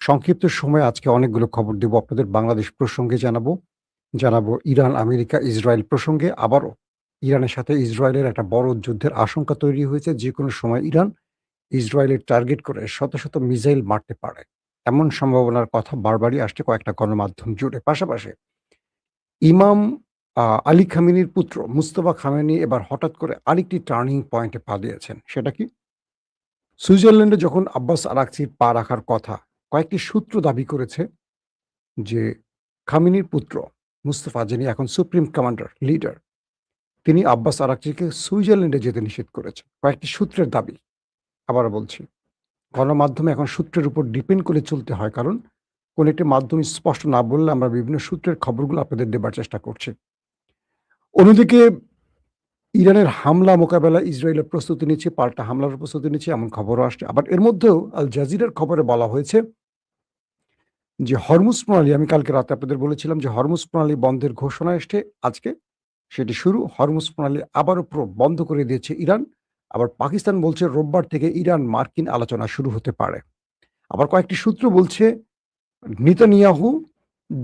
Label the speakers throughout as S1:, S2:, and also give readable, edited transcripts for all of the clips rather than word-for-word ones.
S1: সংক্ষিপ্ত সময়ে আজকে অনেকগুলো খবর দেব আপনাদের। বাংলাদেশ প্রসঙ্গে জানাবো ইরান, আমেরিকা, ইসরায়েল প্রসঙ্গে। আবারও ইরানের সাথে ইসরায়েলের একটা বড় যুদ্ধের আশঙ্কা তৈরি হয়েছে। যেকোনো সময় ইরান ইসরায়েলের টার্গেট করে শত, শত মিসাইল মারতে পারে। এমন সম্ভাবনার কথা বারবারই আসছে কয়েকটা গণমাধ্যম জুড়ে। পাশাপাশি ইমাম আলী খামেনির পুত্র মুস্তফা খামেনি এবার হঠাৎ করে আরেকটি টার্নিং পয়েন্টে পা দিয়েছেন। সেটা কি? সুইজারল্যান্ডে যখন আব্বাস আরাকচির পা রাখার কথা, কয়েকটি সূত্র দাবি করেছে যে খামেনির পুত্র মুস্তফা, যিনি এখন সুপ্রিম কমান্ডার, লিডার, তিনি আব্বাস আরাকচিকে সুইজারল্যান্ডে যেতে নিষেধ করেছেন। কয়েকটি সূত্রের দাবি। আবারও বলছি, গণমাধ্যমে এখন সূত্রের উপর ডিপেন্ড করে চলতে হয়, কারণ কোন একটি মাধ্যম স্পষ্ট না বললে আমরা বিভিন্ন সূত্রের খবরগুলো আপনাদের দেবার চেষ্টা করছি। অন্যদিকে ইরানের হামলা মোকাবেলায় ইসরায়েলের প্রস্তুতি নিচ্ছে, পাল্টা হামলার প্রস্তুতি নিচ্ছে, এমন খবরও আসছে। আবার এর মধ্যেও আল জাজিরার খবরে বলা হয়েছে যে হরমুজ প্রণালী, আমি কালকে রাতে আপনাদের বলেছিলাম যে হরমুজ প্রণালী বন্ধের ঘোষণা এসছে আজকে, সেটি শুরু। হরমুজ প্রণালী আবারও বন্ধ করে দিয়েছে ইরান। আবার পাকিস্তান বলছে রোববার থেকে ইরান মার্কিন আলোচনা শুরু হতে পারে। আবার কয়েকটি সূত্র বলছে নেতানিয়াহু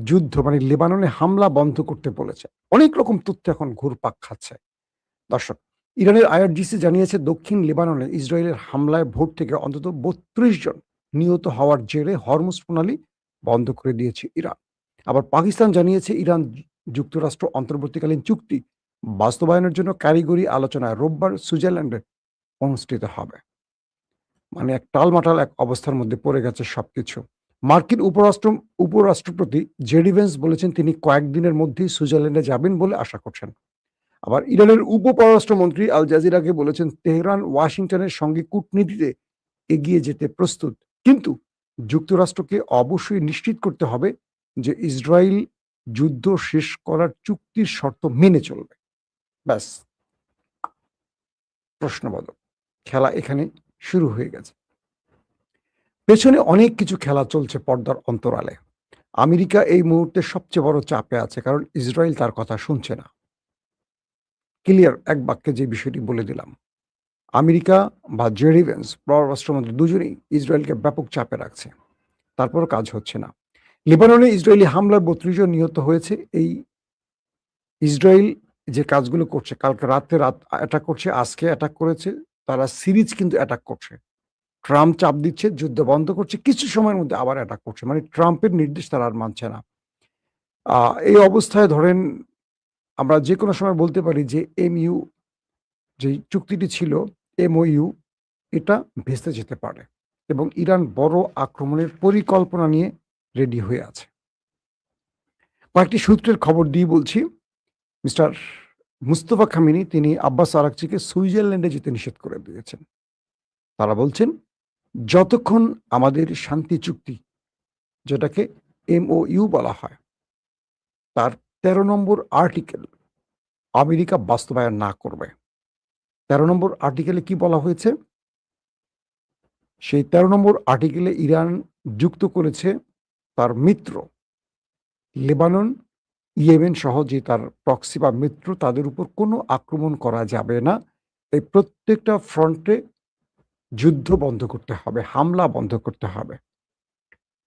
S1: যুদ্ধ মানে লেবাননে হামলা বন্ধ করতে বলেছে। অনেক রকম তথ্য এখন ঘুরপাক খাচ্ছে। দর্শক, ইরানের আইআরজিসি জানিয়েছে দক্ষিণ লেবাননে ইসরায়েলের হামলায় ভোর থেকে অন্তত ৩২ জন নিহত হওয়ার জেরে হরমুজ প্রণালী বন্ধ করে দিয়েছে ইরান। আবার পাকিস্তান জানিয়েছে ইরান যুক্তরাষ্ট্র অন্তর্বর্তীকালীন চুক্তি বাস্তবায়নের জন্য কারিগরি আলোচনায় রোববার সুইজারল্যান্ডে অনুষ্ঠিত হবে। মানে এক টালমাটাল এক অবস্থার মধ্যে পড়ে গেছে সবকিছু। মার্কিন উপরাষ্ট্রপতি জেডি ভেন্স বলেছেন তিনি কয়েকদিনের মধ্যেই সুইজারল্যান্ডে যাবেন বলে আশা করছেন। আবার ইরানের উপপররাষ্ট্রমন্ত্রী আল জাজিরাকে বলেছেন তেহরান ওয়াশিংটনের সঙ্গে কূটনীতিতে এগিয়ে যেতে প্রস্তুত, কিন্তু যুক্তরাষ্ট্রকে অবশ্যই নিশ্চিত করতে হবে যে ইসরায়েল যুদ্ধ শেষ করার চুক্তির শর্ত মেনে চলবে। ব্যাস, প্রশ্নবোধক খেলা এখানে শুরু হয়ে গেছে। পেছনে অনেক কিছু খেলা চলছে পর্দার অন্তরালে। আমেরিকা এই মুহূর্তে সবচেয়ে বড় চাপে আছে, কারণ ইসরায়েল তার কথা শুনছে না। ক্লিয়ার এক বাক্যে যে বিষয়টি বলে দিলাম, আমেরিকা বা জেডি ভেন্স পররাষ্ট্রমন্ত্রী দুজনেই ইসরায়েলকে ব্যাপক চাপে রাখছে, তারপরও কাজ হচ্ছে না। লেবাননে ইসরায়েলি হামলায় ৩২ জন নিহত হয়েছে। এই ইসরায়েল যে কাজগুলো করছে, কালকে রাতে অ্যাটাক করছে, আজকে অ্যাটাক করেছে, তারা সিরিজ কিন্তু অ্যাটাক করছে। ট্রাম্প চাপ দিচ্ছে, যুদ্ধ বন্ধ করছে, কিছু সময়ের মধ্যে আবার অ্যাটাক করছে। মানে ট্রাম্পের নির্দেশ তারা আর মানছে না। এই অবস্থায় ধরেন আমরা যে কোনো সময় বলতে পারি যে এমইউ যে চুক্তিটি ছিল, এমওইউ, এটা ভেস্তে যেতে পারে এবং ইরান বড় আক্রমণের পরিকল্পনা নিয়ে রেডি হয়ে আছে। কয়েকটি সূত্রের খবর দিয়ে বলছি, মিস্টার মুস্তফা খামেনি তিনি আব্বাস আরাকচিকে সুইজারল্যান্ডে যেতে নিষেধ করে দিয়েছেন। তারা বলছেন যতক্ষণ আমাদের শান্তি চুক্তি, যেটাকে এমওইউ বলা হয়, তার ১৩ নম্বর আর্টিকেল আমেরিকা বাস্তবায়ন না করবে। ১৩ নম্বর আর্টিকেলে কি বলা হয়েছে? সেই ১৩ নম্বর আর্টিকেলে ইরান যুক্ত করেছে তার মিত্র লেবানন, ইয়েমেন সহ যে তার প্রক্সি বা মিত্র, তাদের উপর কোনো আক্রমণ করা যাবে না। এই প্রত্যেকটা ফ্রন্টে যুদ্ধ বন্ধ করতে হবে, হামলা বন্ধ করতে হবে।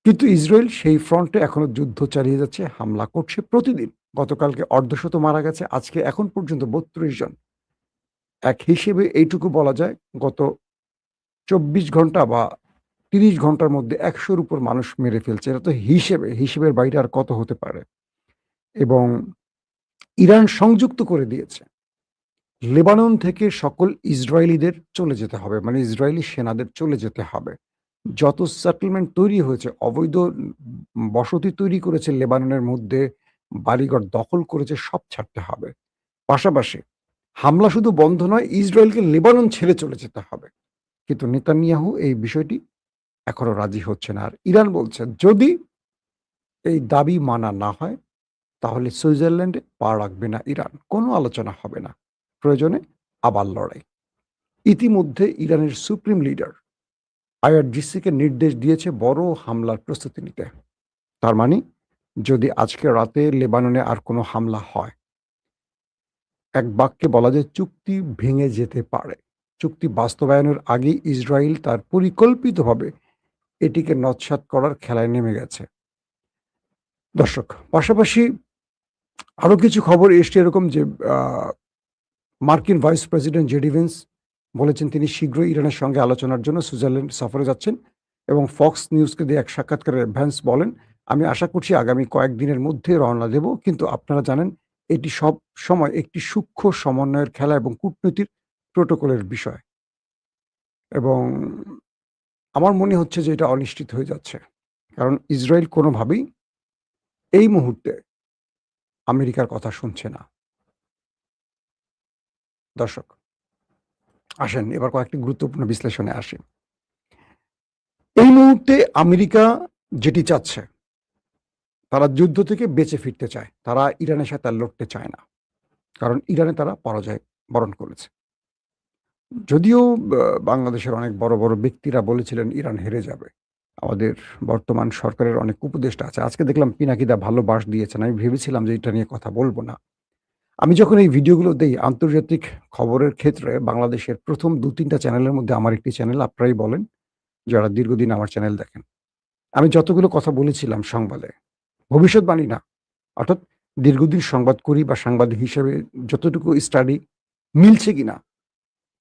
S1: কিন্তু ইসরায়েল সেই ফ্রন্টে এখনো যুদ্ধ চালিয়ে যাচ্ছে, হামলা করছে প্রতিদিন। গতকালকে অর্ধশত মারা গেছে, আজকে এখন পর্যন্ত ৩২ জন। এক হিসেবে এইটুকু বলা যায় গত ২৪ ঘন্টা বা ৩০ ঘন্টার মধ্যে ১০০-র উপর মানুষ মেরে ফেলছে। এটা তো হিসেবের বাইরে আর কত হতে পারে? এবং ইরান সংযুক্ত করে দিয়েছে লেবানন থেকে সকল ইসরায়েলিদের চলে যেতে হবে, মানে ইসরায়েলি সেনাদের চলে যেতে হবে। যত সেটেলমেন্ট তৈরি হয়েছে, অবৈধ বসতি তৈরি করেছে লেবাননের মধ্যে, বাড়িঘর দখল করেছে, সব ছাড়তে হবে। পাশাপাশি হামলা শুধু বন্ধ নয়, ইসরায়েলকে লেবানন ছেড়ে চলে যেতে হবে। কিন্তু নেতানিয়াহু এই বিষয়টি এখনো রাজি হচ্ছে না। আর ইরান বলছে যদি এই দাবি মানা না হয় তাহলে সুইজারল্যান্ডে পা রাখবে না ইরান, কোনো আলোচনা হবে না, প্রয়োজনে আবার লড়াই। ইতিমধ্যে ইরানের সুপ্রিম লিডার আইআরজিসিকে নির্দেশ দিয়েছে বড় হামলার প্রস্তুতি নিতে। তার মানে যদি আজকে রাতে লেবাননে আর কোনো হামলা হয়, এক বাক্যে বলা যায় চুক্তি ভেঙে যেতে পারে। চুক্তি বাস্তবায়নের আগেই ইসরায়েল তার পরিকল্পিতভাবে এটিকে নস্যাৎ করার খেলায় নেমে গেছে। দর্শক, পাশাপাশি আরো কিছু খবর এসছে এরকম যে মার্কিন ভাইস প্রেসিডেন্ট জেডি ভেন্স বলেছেন তিনি শীঘ্রই ইরানের সঙ্গে আলোচনার জন্য সুইজারল্যান্ড সফরে যাচ্ছেন এবং ফক্স নিউজকে দিয়ে এক সাক্ষাৎকারে ভ্যান্স বলেন, আমি আশা করছি আগামী কয়েকদিনের মধ্যে রওনা দেব, কিন্তু আপনারা জানেন এটি সব সময় একটি সূক্ষ্ম সমন্বয়ের খেলা এবং কূটনীতির প্রোটোকলের বিষয়। এবং আমার মনে হচ্ছে যে এটা অনিশ্চিত হয়ে যাচ্ছে, কারণ ইসরায়েল কোনোভাবেই এই মুহূর্তে আমেরিকার কথা শুনছে না। দর্শক, আসেন এবার কয়েকটি গুরুত্বপূর্ণ বিশ্লেষণে আসি। এই মুহূর্তে আমেরিকা যেটি চাচ্ছে, তারা যুদ্ধ থেকে বেঁচে ফিরতে চায়, তারা ইরানের সাথে আর লড়তে চায় না, কারণ ইরানে তারা পরাজয় বরণ করেছে। যদিও বাংলাদেশের অনেক বড় বড় ব্যক্তিরা বলেছিলেন ইরান হেরে যাবে, আমাদের বর্তমান সরকারের অনেক উপদেষ্টা আছে। আজকে দেখলাম পিনাকিদা ভালো বাস দিয়েছেন, আমি ভেবেছিলাম যে এটা নিয়ে কথা বলবো না। আমি যখন এই ভিডিওগুলো দেই আন্তর্জাতিক খবরের ক্ষেত্রে বাংলাদেশের প্রথম ২-৩টা চ্যানেলের মধ্যে আমার একটি চ্যানেল, আপনারাই বলেন যারা দীর্ঘদিন আমার চ্যানেল দেখেন। আমি যতগুলো কথা বলেছিলাম সংবাদে, ভবিষ্যৎবাণী না, অর্থাৎ দীর্ঘদিন সংবাদ করি বা সাংবাদিক হিসেবে যতটুকু স্টাডি মিলছে কিনা,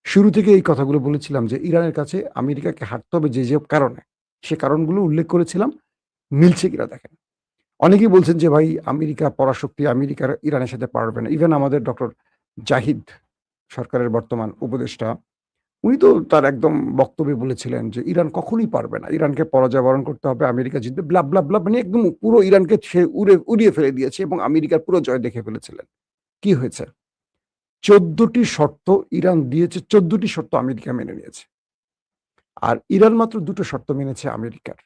S1: শুরু থেকে এই কথাগুলো বলেছিলাম যে ইরানের কাছে আমেরিকাকে হারতে হবে যে কারণে, সে কারণগুলো উল্লেখ করেছিলাম, মিলছে কিনা দেখেন। অনেকেই বলছেন যে ভাই আমেরিকা পরাশক্তি, আমেরিকার ইরানের সাথে পারবে না। ইভেন আমাদের ডক্টর জাহিদ, সরকারের বর্তমান উপদেষ্টা, উনি তো তার একদম বক্তব্যে বলেছিলেন যে ইরান কখনোই পারবে না, ইরানকে পরাজয় বরণ করতে হবে, আমেরিকা জিতবে, ব্লা ব্লা ব্লা, মানে একদম পুরো ইরানকে সে উড়িয়ে ফেলে দিয়েছে এবং আমেরিকার পুরো জয় দেখে ফেলেছিলেন। কি হয়েছে? 14টি শর্ত ইরান দিয়েছে, 14টি শর্ত আমেরিকা মেনে নিয়েছে, আর ইরান মাত্র 2টো শর্ত মেনেছে আমেরিকার।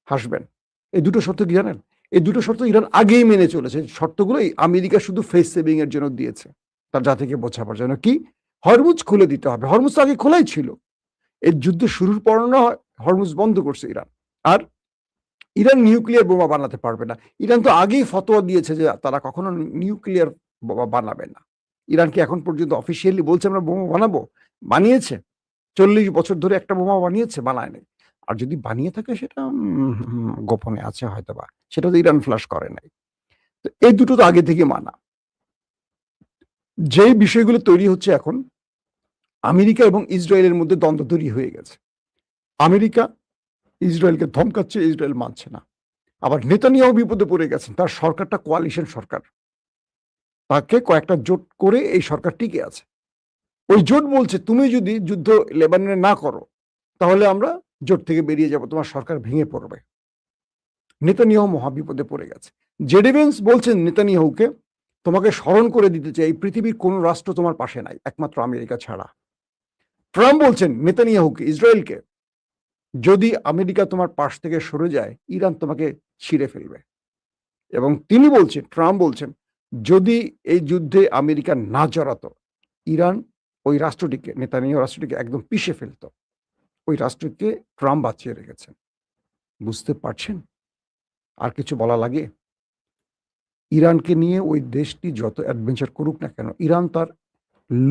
S1: হাসবেন, এই 2টো শর্ত কি জানেন? এই 2টো শর্ত ইরান আগেই মেনে চলেছে। শর্তগুলো আমেরিকা শুধু ফেস সেভিং এর জন্য দিয়েছে, তার জাতিকে বোঝাবার জন্য। কি? হরমুজ খুলে দিতে হবে। হরমুজ তো আগে খোলাই ছিল, এই যুদ্ধ শুরুর পর না হয় হরমুজ বন্ধ করছে ইরান। আর ইরান নিউক্লিয়ার বোমা বানাতে পারবে না। ইরান তো আগেই ফতোয়া দিয়েছে যে তারা কখনো নিউক্লিয়ার বোমা বানাবে না। ইরান কি এখন পর্যন্ত অফিসিয়ালি বলছে আমরা বোমা বানাবো? বানিয়েছে? 40 বছর ধরে একটা বোমা বানিয়েছে? বানায় নাই। আর যদি বানিয়ে থাকে সেটা গোপনে আছে হয়তোবা, সেটা তো ইরান ফ্লাশ করে নাই। তো এই দুটো তো আগে থেকে মানা। যে বিষয়গুলো তৈরি হচ্ছে এখন, আমেরিকা এবং ইসরায়েলের মধ্যে দ্বন্দ্ব তৈরি হয়ে গেছে। আমেরিকা ইসরায়েলকে ধমকাচ্ছে, ইসরায়েল মানছে না। আবার নেতানিয়াহু বিপদে পড়ে গেছেন, তার সরকারটা কোয়ালিশন সরকার, তাকে কয়েকটা জোট করে এই সরকার টিকে আছে। ওই জোট বলছে তুমি যদি যুদ্ধ লেবাননে না করো তাহলে আমরা জোট থেকে বেরিয়ে যাব, তোমার সরকার ভেঙে পড়বে। নেতানিয়াহু মহাবিপদে পড়ে গেছে। জেডি ভেন্স বলছেন নেতানিয়াহুকে, তোমাকে স্মরণ করে দিতে চাই এই পৃথিবীর কোন রাষ্ট্র তোমার পাশে নাই একমাত্র আমেরিকা ছাড়া। ট্রাম্প বলছেন নেতানিয়াহুকে, ইসরায়েলকে, যদি আমেরিকা তোমার পাশ থেকে সরে যায় ইরান তোমাকে ছিঁড়ে ফেলবে। এবং তিনি বলছেন, ট্রাম্প বলছেন, যদি এই যুদ্ধে আমেরিকা না জড়াতো ইরান ওই রাষ্ট্রটিকে, নেতানিয়াহু রাষ্ট্রটিকে একদম পিষে ফেলতো। ওই রাষ্ট্রকে ট্রাম্প বাঁচিয়ে রেখেছেন। বুঝতে পারছেন? আর কিছু বলা লাগে? ইরানকে নিয়ে ওই দেশটি যত অ্যাডভেঞ্চার করুক না কেন, ইরান তার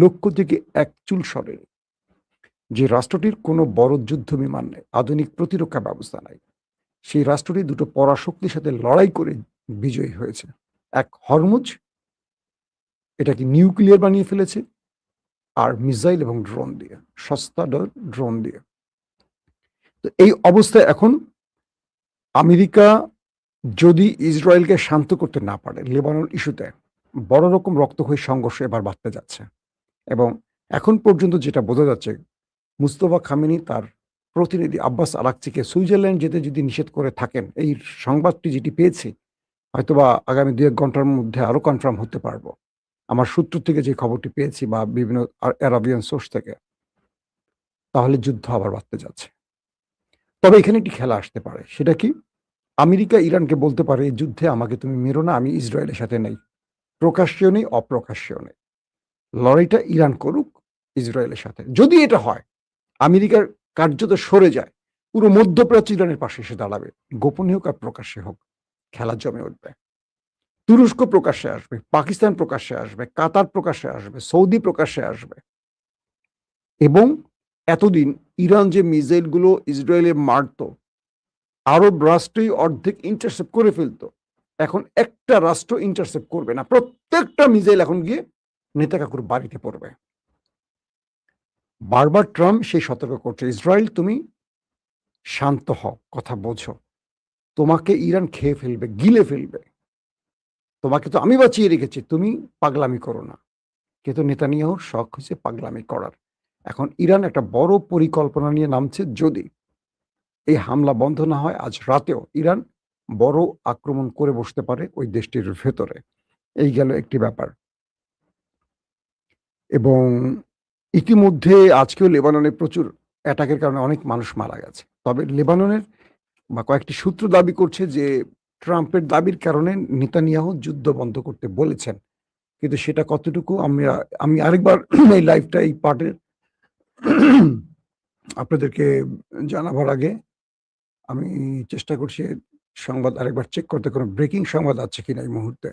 S1: লক্ষ্য থেকে এক চুল সরেনি। যে রাষ্ট্রটির কোনো বড় যুদ্ধ বিমান নেই, আধুনিক প্রতিরক্ষা ব্যবস্থা নাই, সেই রাষ্ট্রটি দুটো পরাশক্তির সাথে লড়াই করে বিজয়ী হয়েছে। এক হরমুজ, এটাকে নিউক্লিয়ার বানিয়ে ফেলেছে, আর মিসাইল এবং ড্রোন দিয়ে, সস্তা ড্রোন দিয়ে। তো এই অবস্থায় এখন আমেরিকা যদি ইসরায়েলকে শান্ত করতে না পারে, লেবানন ইস্যুতে বড় রকম রক্তক্ষয়ী সংঘর্ষ এবার বাড়তে যাচ্ছে। এবং এখন পর্যন্ত যেটা বোঝা যাচ্ছে, মুস্তফা খামেনি তার প্রতিনিধি আব্বাস আরাকচিকে সুইজারল্যান্ড যেতে যদি নিষেধ করে থাকেন, এই সংবাদটি যেটি পেয়েছি, হয়তোবা আগামী 2-1 ঘন্টার মধ্যে আরো কনফার্ম হতে পারবো। আমার সূত্র থেকে যে খবরটি পেয়েছি বা বিভিন্ন আরাবিয়ান সোর্স থেকে, তাহলে যুদ্ধ আবার বাড়তে যাচ্ছে। তবে এখানে একটি খেলা আসতে পারে, সেটা কি? আমেরিকা ইরানকে বলতে পারে এই যুদ্ধে আমাকে তুমি মেরো না, আমি ইসরায়েলের সাথে নেই, প্রকাশ্যেও নেই, অপ্রকাশ্যেও নেই, লড়াইটা ইরান করুক ইসরায়েলের সাথে। যদি এটা হয়, আমেরিকার কার্যত সরে যায়, পুরো মধ্যপ্রাচ্য ইরানের পাশে এসে দাঁড়াবে, গোপনে হোক আর প্রকাশ্যে হোক, খেলা জমে উঠবে। তুরস্ক প্রকাশ্যে আসবে, পাকিস্তান প্রকাশ্যে আসবে, কাতার প্রকাশ্যে আসবে, সৌদি প্রকাশ্যে আসবে। এবং এতদিন ইরান যে মিসাইলগুলো ইসরায়েলে মারত, আরব রাষ্ট্রই অর্ধেক ইন্টারসেপ্ট করে ফেলতো, এখন একটা রাষ্ট্র ইন্টারসেপ্ট করবে না, প্রত্যেকটা মিসাইল এখন গিয়ে নেতাকাকুর বাড়িতে পড়বে। বারবার ট্রাম্প সেই সতর্ক করছে, ইসরায়েল তুমি শান্ত হও, কথা বোঝো, তোমাকে ইরান খেয়ে ফেলবে, গিলে ফেলবে, তোমাকে তো আমি বাঁচিয়ে রেখেছি, তুমি পাগলামি করো না। কিন্তু নেতানিয়াহুর শখ হচ্ছে পাগলামি করার। এখন ইরান একটা বড় পরিকল্পনা নিয়ে নামছে, যদি এই হামলা বন্ধ না হয় আজ রাতেও ইরান বড় আক্রমণ করে বসতে পারে ওই দেশটির ভেতরে। এই গেল একটি ব্যাপার। এবং ইতিমধ্যে আজকেও লেবাননে প্রচুর অ্যাটাকের কারণে অনেক মানুষ মারা গেছে। তবে লেবাননের বা কয়েকটি সূত্র দাবি করছে যে ট্রাম্পের দাবির কারণে নেতানিয়াহু যুদ্ধ বন্ধ করতে বলেছেন, কিন্তু সেটা কতটুকু আমি আরেকবার এই লাইভটা এই পার্টের আপনাদেরকে জানাবার আগে আমি চেষ্টা করছি সংবাদ আরেকবার চেক করতে, কোনো ব্রেকিং সংবাদ আছে কিনা এই মুহূর্তে।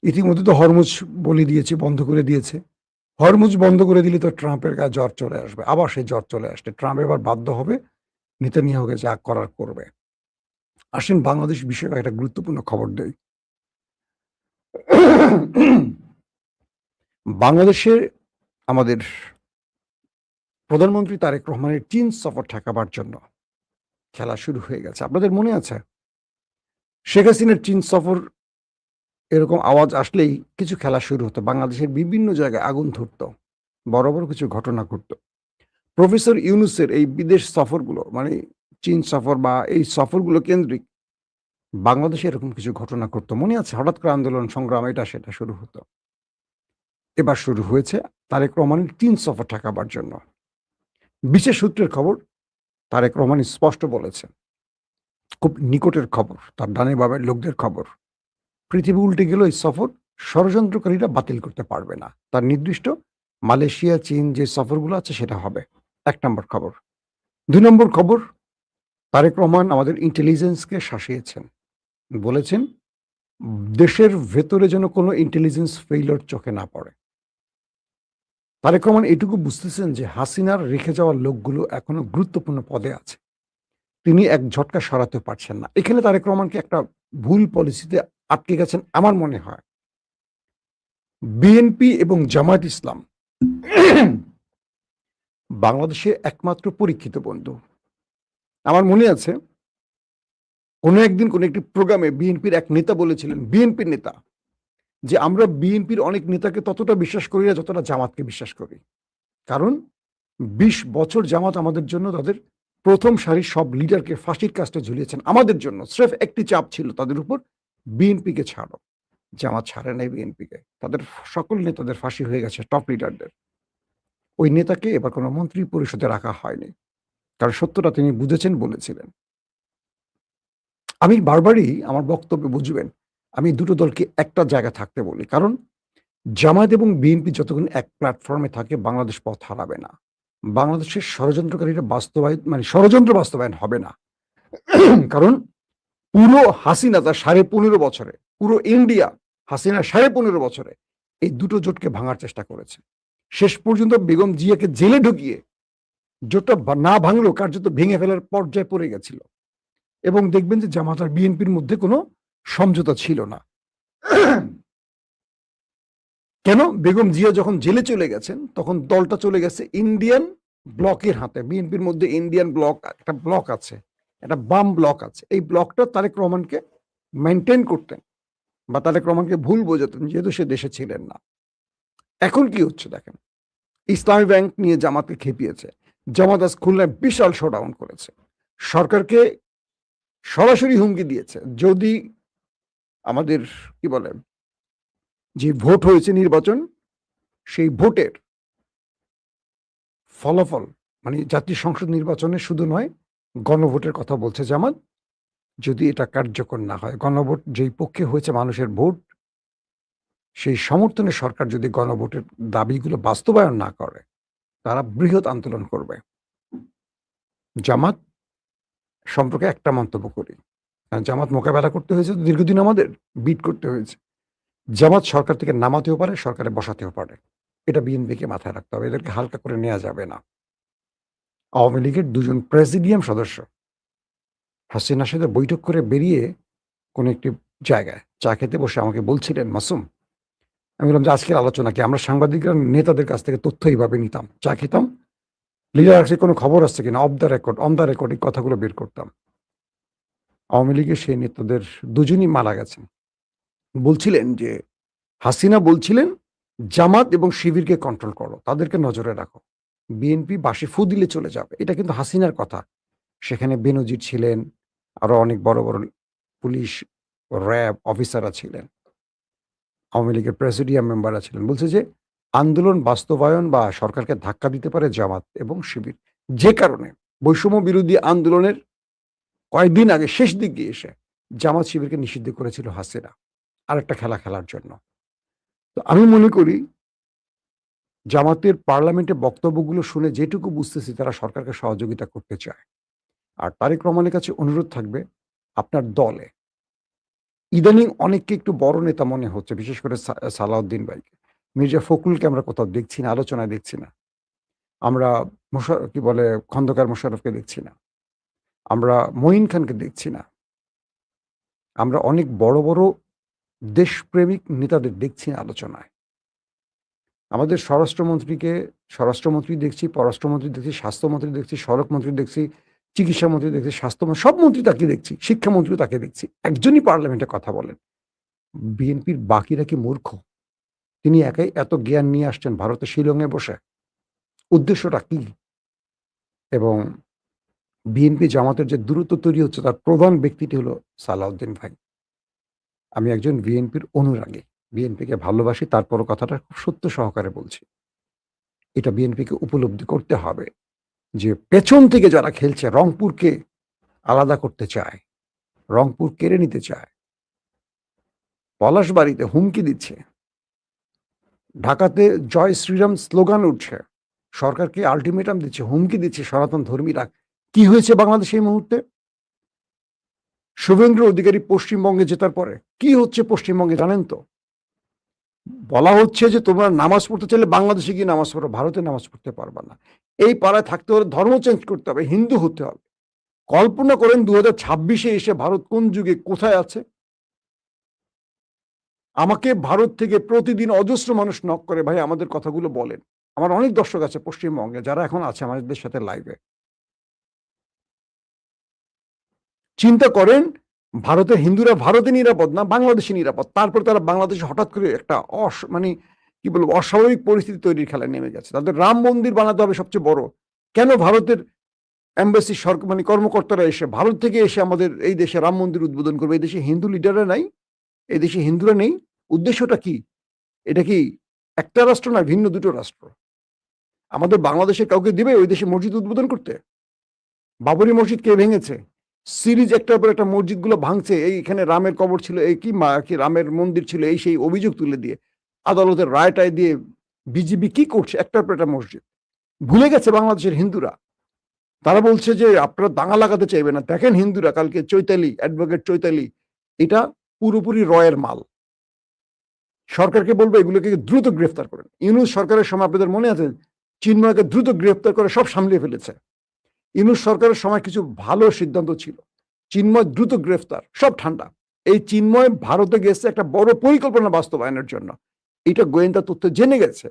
S1: ইতিমধ্যে তো হরমুজ বলে দিয়েছে, বন্ধ করে দিয়েছে। হরমুজ বন্ধ করে দিলে তো ট্রাম্পের গায়ে জ্বর চলে আসবে, আবার সেই জ্বর চলে আসবে, ট্রাম্প এবার বাধ্য হবে নেতানিয়াহুকে যা করার করবে। আসেন বাংলাদেশ বিষয়ে একটা গুরুত্বপূর্ণ খবর দেই। বাংলাদেশে আমাদের প্রধানমন্ত্রী তারেক রহমানের চীন সফর ঠেকাবার জন্য খেলা শুরু হয়ে গেছে। আপনাদের মনে আছে শেখ হাসিনার চীন সফর এরকম আওয়াজ আসলেই কিছু খেলা শুরু হতো, বাংলাদেশের বিভিন্ন জায়গায় আগুন ধরতো, বড় বড় কিছু ঘটনা ঘটতো। প্রফেসর ইউনূসের এই বিদেশ সফরগুলো, মানে চীন সফর বা এই সফরগুলো কেন্দ্রিক বাংলাদেশে এরকম কিছু ঘটনা ঘটতো, মনে আছে? হঠাৎ করে আন্দোলন সংগ্রাম এটা সেটা শুরু হতো। এবার শুরু হয়েছে তারেক রহমানের চীন সফর ঠেকাবার জন্য। বিশেষ সূত্রের খবর, তারেক রহমান স্পষ্ট বলেছেন, খুব নিকটের খবর, তার ডানে বামের লোকদের খবর, পৃথিবী উল্টে গেল এই সফর ষড়যন্ত্রকারীরা বাতিল করতে পারবে না। তার নির্দিষ্ট মালয়েশিয়া, চীন যে সফরগুলো আছে সেটা হবে। ১ নম্বর খবর। ২ নম্বর খবর, তারেক রহমান আমাদের ইন্টেলিজেন্সকে শাসিয়েছেন। বলেছেন দেশের ভেতরে যেন কোনো ইন্টেলিজেন্স ফেইলিউর চোখে না পড়ে। তারেক রহমান এটুকু বুঝতেছেন যে হাসিনার রেখে যাওয়া লোকগুলো এখনো গুরুত্বপূর্ণ পদে আছে, তিনি এক ঝটকা সরাতে পারছেন না। এখানে তারেক রহমানকে একটা ভুল পলিসিতে আটকে গেছেন আমার মনে হয়। বিএনপি এবং জামায়াত ইসলাম বাংলাদেশের একমাত্র পরীক্ষিত বন্ধু। আমার মনে আছে কোনো একদিন কোনো একটি প্রোগ্রামে বিএনপির এক নেতা বলেছিলেন, বিএনপির নেতা, যে আমরা বিএনপির অনেক নেতাকে ততটা বিশ্বাস করি না যতটা জামাতকে বিশ্বাস করি। কারণ ২০ বছর জামাত আমাদের জন্য তাদের প্রথম সারির সব লিডারকে ফাঁসির কাস্টে ঝুলিয়েছেন আমাদের জন্য। স্রেফ একটি চাপ ছিল তাদের উপর, বিএনপিকে ছাড়ো। জামাত ছাড়ে নাই বিএনপিকে, তাদের সকল নেতাদের ফাঁসি হয়ে গেছে, টপ লিডারদের। ওই নেতাকে এবার কোনো মন্ত্রী পরিষদে রাখা হয়নি, কারণ সত্যটা তিনি বুঝেছেন, বলেছিলেন। আমি বারবারই আমার বক্তব্যে বুঝবেন, আমি দুটো দলকে একটা জায়গায় থাকতে বলি, কারণ জামায়াত এবং বিএনপি যতক্ষণ এক প্ল্যাটফর্মে থাকে বাংলাদেশ পথ হারাবে না। বাংলাদেশের ষড়যন্ত্রকারীরা ষড়যন্ত্র বাস্তবায়ন হবে না। কারণ পুরো হাসিনা তার ১৫.৫ বছরে, পুরো ইন্ডিয়া হাসিনা ১৫.৫ বছরে এই দুটো জোটকে ভাঙার চেষ্টা করেছে। শেষ পর্যন্ত বেগম জিয়াকে জেলে ঢুকিয়ে জোটটা না ভাঙলেও কার্যত ভেঙে ফেলার পর্যায়ে পড়ে গেছিল। এবং দেখবেন যে জামাত আর বিএনপির মধ্যে কোনো সমঝোতা ছিল না। কেন? বেগম জিয়া যখন জেলে চলে গেছেন তখন দলটা চলে গেছে ইন্ডিয়ান ব্লকের হাতে। বিএনপির মধ্যে ইন্ডিয়ান ব্লক, একটা ব্লক আছে, একটা বাম ব্লক আছে। এই ব্লকটা তারেক রহমানকে মেনটেন করতেন বা তারেক রহমানকে ভুল বোঝাতেন, যেহেতু সে দেশে ছিলেন না। এখন কি হচ্ছে দেখেন, ইসলামী ব্যাংক নিয়ে জামাতকে খেপিয়েছে, জামাত আজ খুলনায় বিশাল শোডাউন করেছে, সরকারকে সরাসরি হুমকি দিয়েছে, যদি আমাদের কি বলে যে ভোট হয়েছে নির্বাচন, সেই ভোটের ফলাফল, মানে জাতীয় সংসদ নির্বাচনে শুধু নয়, গণভোটের কথা বলছে জামাত, যদি এটা কার্যকর না হয়, গণভোট যেই পক্ষে হয়েছে মানুষের ভোট, সেই সমর্থনে সরকার যদি গণভোটের দাবিগুলো বাস্তবায়ন না করে, তারা বৃহৎ আন্দোলন করবে। জামাত সম্পর্কে একটা মন্তব্য করি, কারণ জামাত মোকাবেলা করতে হয়েছে দীর্ঘদিন, আমাদের বিট করতে হয়েছে। জামাত সরকার থেকে নামাতেও পারে, সরকারে বসাতেও পারে, এটা বিএনপিকে মাথায় রাখতে হবে, এদেরকে হালকা করে নেওয়া যাবে না। আওয়ামী লীগের ২ জন প্রেসিডিয়াম সদস্য হাসিনার সাথে বৈঠক করে বেরিয়ে কোনো একটি জায়গায় চা খেতে বসে আমাকে বলছিলেন, "মাসুম।" আমি বললাম যে, "আজকের আলোচনা কি?" আমরা সাংবাদিকরা নেতাদের কাছ থেকে তথ্য এইভাবে নিতাম। চা খেতাম, লিডার আসলে কোনো খবর আসছে কিনা of the record, on the record এই কথাগুলো বের করতাম। আওয়ামী লীগের সেই নেতাদের দুজনই মারা গেছেন। বলছিলেন যে, হাসিনা বলছিলেন, "জামাত এবং শিবিরকে কন্ট্রোল করো, তাদেরকে নজরে রাখো। বিএনপি বাঁশি ফু দিলে চলে যাবে।" এটা কিন্তু হাসিনার কথা। সেখানে বেনজির ছিলেন, আরো অনেক বড়, বড় পুলিশ, র‍্যাব অফিসাররা ছিলেন। আওয়ামী লীগের প্রেসিডিয়াম মেম্বাররা ছিলেন। বলছে যে, আন্দোলন বাস্তবায়ন বা সরকারকে ধাক্কা দিতে পারে জামাত এবং শিবির। যে কারণে বৈষম্য বিরোধী আন্দোলনের কয়েকদিন আগে শেষ দিকে এসে জামাত শিবিরকে নিষিদ্ধ করেছিল হাসিনা আরেকটা খেলা খেলার জন্য। তো আমি মনে করি জামাতের পার্লামেন্টে বক্তব্যগুলো শুনে যেটুকু বুঝতেছি তারা সরকারকে সহযোগিতা করতে চায়। আর তারেক রহমানের কাছে অনুরোধ থাকবে আপনার দলে ইদানিং অনেককে একটু বড় নেতা মনে হচ্ছে, বিশেষ করে সালাউদ্দিন ভাইকে। মির্জা ফখরুলকে আমরা কোথাও দেখছি না, আলোচনায় দেখছি না। আমরা কি বলে খন্দকার মোশাররফকে দেখছি না। আমরা মঈন খানকে দেখছি না। আমরা অনেক বড়, বড় দেশপ্রেমিক নেতাদের দেখছি না আলোচনায়। আমাদের স্বরাষ্ট্রমন্ত্রী দেখছি, পররাষ্ট্রমন্ত্রী দেখছি, স্বাস্থ্যমন্ত্রী দেখছি, সড়ক মন্ত্রী দেখছি, চিকিৎসামন্ত্রী দেখছি, স্বাস্থ্যমন্ত্রী সব মন্ত্রী তাকে দেখছি, শিক্ষামন্ত্রীও তাকে দেখছি। একজনই পার্লামেন্টে কথা বলেন। বিএনপির বাকিরা কি মূর্খ? তিনি একাই এত জ্ঞান নিয়ে আসছেন ভারতের শিলংয়ে বসে। উদ্দেশ্যটা কি? এবং বিএনপি জামাতের যে দূরত্ব তৈরি হচ্ছে তার প্রধান ব্যক্তিটি হলো সালাউদ্দিন ভাই। আমি একজন বিএনপির অনুরাগী। বিএনপিকে ভালোবাসি, তারপরও কথাটা খুব সত্য সহকারে বলছি। এটা বিএনপিকে উপলব্ধি করতে হবে যে পেছন থেকে যারা খেলছে রংপুরকে আলাদা করতে চায়, রংপুর কেড়ে নিতে চায়, পলাশবাড়ীতে হুমকি দিচ্ছে, ঢাকাতে জয় শ্রীরাম স্লোগান উঠছে, সরকারকে আল্টিমেটাম দিচ্ছে, হুমকি দিচ্ছে সনাতন ধর্মীরা। কি হয়েছে বাংলাদেশে এই মুহূর্তে? শুভেন্দু অধিকারী পশ্চিমবঙ্গে জেতার পরে কি হচ্ছে পশ্চিমবঙ্গে জানেন তো? বলা হচ্ছে যে তোমরা নামাজ পড়তে চাইলে বাংলাদেশে গিয়ে নামাজ পড়ো, ভারতে নামাজ পড়তে পারবা না। এই পাড়ায় থাকতে হলে ধর্ম চেঞ্জ করতে হবে, হিন্দু হতে হবে। কল্পনা করেন 2026-এ এসে ভারত কোন যুগে কোথায় আছে? আমাকে ভারত থেকে প্রতিদিন অজস্র মানুষ নক করে, ভাই আমাদের কথাগুলো বলেন। আমার অনেক দর্শক আছে পশ্চিমবঙ্গে যারা এখন আছে আমাদের সাথে লাইভে। চিন্তা করেন ভারতের হিন্দুরা ভারতে নিরাপদ না, বাংলাদেশে নিরাপদ। তারপর তারা বাংলাদেশে হঠাৎ করে একটা মানে কি বলবো অস্বাভাবিক পরিস্থিতি তৈরির খেলায় নেমে গেছে। তাদের রাম মন্দির বানাতে হবে সবচেয়ে বড়। কেন ভারতের এমবাসি মানে কর্মকর্তারা এসে ভারত থেকে এসে আমাদের এই দেশে রাম মন্দির উদ্বোধন করবে? এই দেশে হিন্দু লিডাররা নাই? এই দেশে হিন্দুরা নেই? উদ্দেশ্যটা কি? এটা কি একটা রাষ্ট্র না ভিন্ন দুটো রাষ্ট্র? আমাদের বাংলাদেশে কাউকে দিবে ওই দেশে মসজিদ উদ্বোধন করতে? বাবরি মসজিদ কে ভেঙেছে? সিরিজ একটার পর একটা মসজিদগুলো ভাঙছে। এইখানে রামের কবর ছিল, এই কি রামের মন্দির ছিল, এই সেই অভিযোগ তুলে দিয়ে আদালতের রায়-টায় দিয়ে বিজিবি কি করছে? একটার পর একটা মসজিদ। ভুলে গেছে বাংলাদেশের হিন্দুরা। তারা বলছে যে আপনারা দাঙ্গা লাগাতে চাইবে না। দেখেন হিন্দুরা কালকে চৈতালি, অ্যাডভোকেট চৈতালি, এটা পুরোপুরি রয়ের মাল। সরকারকে বলবো এগুলোকে দ্রুত গ্রেফতার করেন। ইউনূস সরকারের সময় আপনাদের মনে আছে? চিন্ময়কে দ্রুত গ্রেফতার করে সব সামলিয়ে ফেলেছে। ইউনূস সরকারের সময় কিছু ভালো সিদ্ধান্ত ছিল। চিন্ময় দ্রুত গ্রেফতার, সব ঠান্ডা। এই চিন্ময় ভারতে গেছে একটা বড় পরিকল্পনা বাস্তবায়নের জন্য। এটা গোয়েন্দা তথ্য জেনে গেছে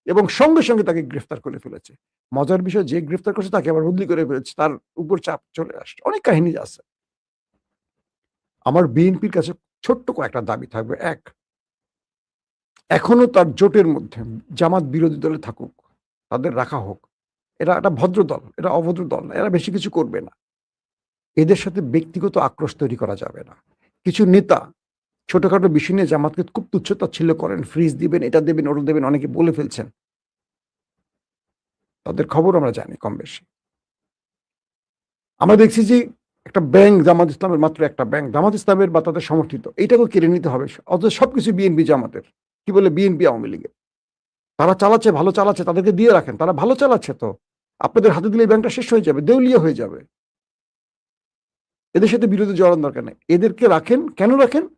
S1: এবং সঙ্গে সঙ্গে তাকে গ্রেফতার করে ফেলেছে। মজার বিষয়, যে গ্রেফতার করছে তাকে আবার বদলি করে ফেলেছে। তার উপর চাপ চলে আসছে। অনেক কাহিনী আছে। আমার বিএনপির কাছে ছোট্ট কয়েকটা দাবি থাকবে। এক, এখনো তার জোটের মধ্যে জামাত বিরোধী দলে থাকুক, তাদের রাখা হোক। এরা একটা ভদ্র দল, এরা অভদ্র দল না, এরা বেশি কিছু করবে না। এদের সাথে ব্যক্তিগত আক্রোশ তৈরি করা যাবে না। কিছু নেতা ছোটখাটো বিষয় নিয়ে জামাতকে খুব তুচ্ছ-তাচ্ছিল্য করেন, ফ্রিজ দিবেন, এটা দেবেন, ওটা দেবেন, অনেকে বলে ফেলছেন। তাদের খবর আমরা জানি কম বেশি। আমরা দেখছি যে একটা ব্যাংক জামাত ইসলামের, মাত্র একটা ব্যাংক জামাত ইসলামের বা তাদের সমর্থিত, এটাকেও কেড়ে নিতে হবে। অথচ সবকিছু বিএনপি জামাতের। কি বলে বিএনপি আওয়ামী লীগের। তারা চালাচ্ছে, ভালো চালাচ্ছে, তাদেরকে দিয়ে রাখেন। তারা ভালো চালাচ্ছে তো। আপনাদের হাতে দিলে এই ব্যাংকটা শেষ হয়ে যাবে, দেউলিয়া হয়ে যাবে। এদের সাথে বিরোধী জড়ানোর দরকার নেই। এদেরকে রাখেন, কেন রাখেন?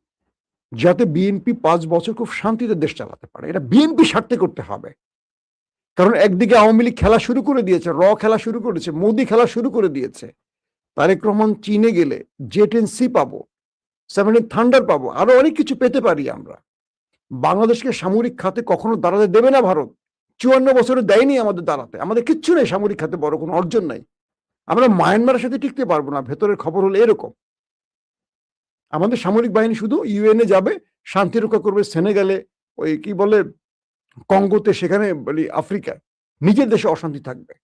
S1: যাতে বিএনপি ৫ বছর খুব শান্তিতে দেশ চালাতে পারে। এটা বিএনপি স্বার্থে করতে হবে। কারণ একদিকে আওয়ামী লীগ খেলা শুরু করে দিয়েছে, খেলা শুরু করেছে, মোদি খেলা শুরু করে দিয়েছে। তারেক রহমান চীনে গেলে জেট-এন-সি পাবো, 17 থান্ডার পাবো, আরো অনেক কিছু পেতে পারি আমরা। বাংলাদেশকে সামরিক খাতে কখনো দাঁড়াতে দেবে না ভারত। 54 বছরে দেয়নি আমাদের দাঁড়াতে। আমাদের কিচ্ছু নেই সামরিক খাতে, বড় কোনো অর্জন নাই। আমরা মায়ানমারের সাথে টিকতে পারবো না। ভেতরের খবর হলো এরকম। আমাদের সামরিক বাহিনী শুধু ইউএনএ যাবে, শান্তি রক্ষা করবে সেনেগালে, ওই কি বলে কঙ্গোতে, সেখানে বলি আফ্রিকায়, নিজের দেশে অশান্তি থাকবে।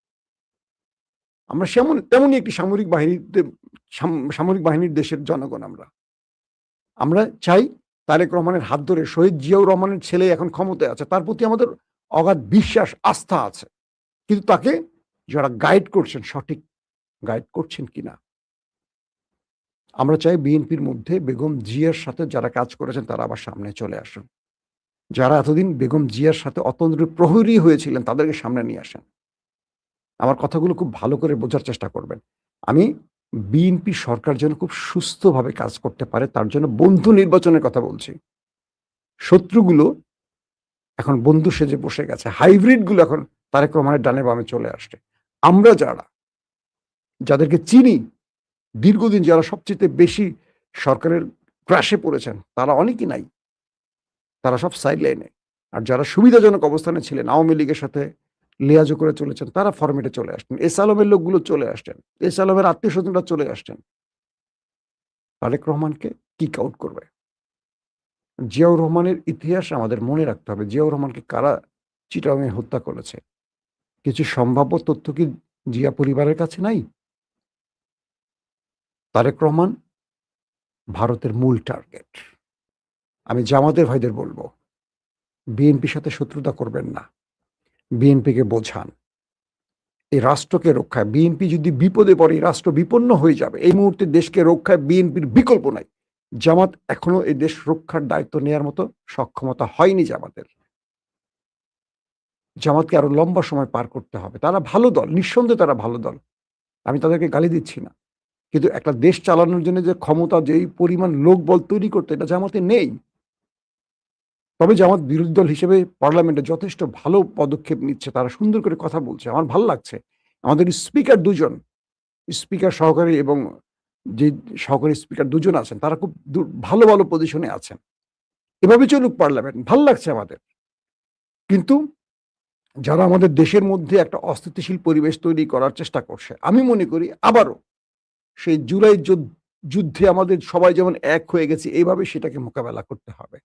S1: আমরা তেমনই একটি সামরিক বাহিনীর দেশের জনগণ আমরা। আমরা চাই তারেক রহমানের হাত ধরে শহীদ জিয়াউর রহমানের ছেলে এখন ক্ষমতায় আছে, তার প্রতি আমাদের অগাধ বিশ্বাস, আস্থা আছে। কিন্তু তাকে যারা গাইড করছেন, সঠিক গাইড করছেন কিনা। আমরা চাই বিএনপির মধ্যে বেগম জিয়ার সাথে যারা কাজ করেছেন তারা আবার সামনে চলে আসুন। যারা এতদিন বেগম জিয়ার সাথে অতন্দ্র প্রহরী হয়েছিলেন তাদেরকে সামনে নিয়ে আসেন। আমার কথাগুলো খুব ভালো করে বোঝার চেষ্টা করবেন। আমি বিএনপি সরকার যেন খুব সুস্থভাবে কাজ করতে পারে তার জন্য বন্ধু নির্বাচনের কথা বলছি। শত্রুগুলো এখন বন্ধু সেজে বসে গেছে। হাইব্রিড গুলো এখন তারেক রহমানের ডানে বামে চলে আসছে। আমরা যাদেরকে চিনি, দীর্ঘদিন যারা সবচেয়ে বেশি সরকারের ক্রাশে পড়েছেন তারা অনেকেই নাই। তারা সব সাইড লাইনে। আর যারা সুবিধাজনক অবস্থানে ছিলেন, আওয়ামী লীগের সাথে লিয়াজো করে চলেছেন, তারা ফরমেটে চলে আসছেন। এস আলমের লোকগুলো চলে আসছেন। এস আলমের আত্মীয়স্বজনরা চলে আসছেন। তারেক রহমানকে কিক আউট করবে। জিয়াউর রহমানের ইতিহাস আমাদের মনে রাখতে হবে। জিয়াউর রহমানকে কারা চিটাগাংয়ে হত্যা করেছে? কিছু সম্ভাব্য তথ্য কি জিয়া পরিবারের কাছে নাই? তারেক রহমান ভারতের মূল টার্গেট। আমি জামাতের ভাইদের বলবো, বিএনপির সাথে শত্রুতা করবেন না। বিএনপিকে বোঝান। এই রাষ্ট্রকে রক্ষায় বিএনপি যদি বিপদে পড়ে, এই রাষ্ট্র বিপন্ন হয়ে যাবে। এই মুহূর্তে দেশকে রক্ষায় বিএনপির বিকল্প নাই। জামাত এখনো এই দেশ রক্ষার দায়িত্ব নেওয়ার মতো সক্ষমতা হয়নি জামাতের। জামাতকে আরো লম্বা সময় পার করতে হবে। তারা ভালো দল, নিঃসন্দেহে তারা ভালো দল। আমি তাদেরকে গালি দিচ্ছি না। কিন্তু একটা দেশ চালানোর জন্য যে ক্ষমতা, যেই পরিমাণ লোকবল তৈরি করতে, এটা জামাতে নেই। তবে জামাত বিরোধী দল হিসেবে পার্লামেন্টে যথেষ্ট ভালো পদক্ষেপ নিচ্ছে, তারা সুন্দর করে কথা বলছে, আমার ভাল লাগছে। আমাদের স্পিকার দুজন, স্পিকার সহকারী এবং যে সহকারী স্পিকার দুজন আছেন, তারা খুব ভালো ভালো পজিশনে আছেন। এভাবে চলুক পার্লামেন্ট, ভাল লাগছে আমাদের। কিন্তু যারা আমাদের দেশের মধ্যে একটা অস্থিতিশীল পরিবেশ তৈরি করার চেষ্টা করছে, আমি মনে করি আবারও সেই জুলাই যুদ্ধে আমাদের সবাই যেমন এক হয়ে গেছে, এইভাবে সেটাকে মোকাবেলা করতে হবে।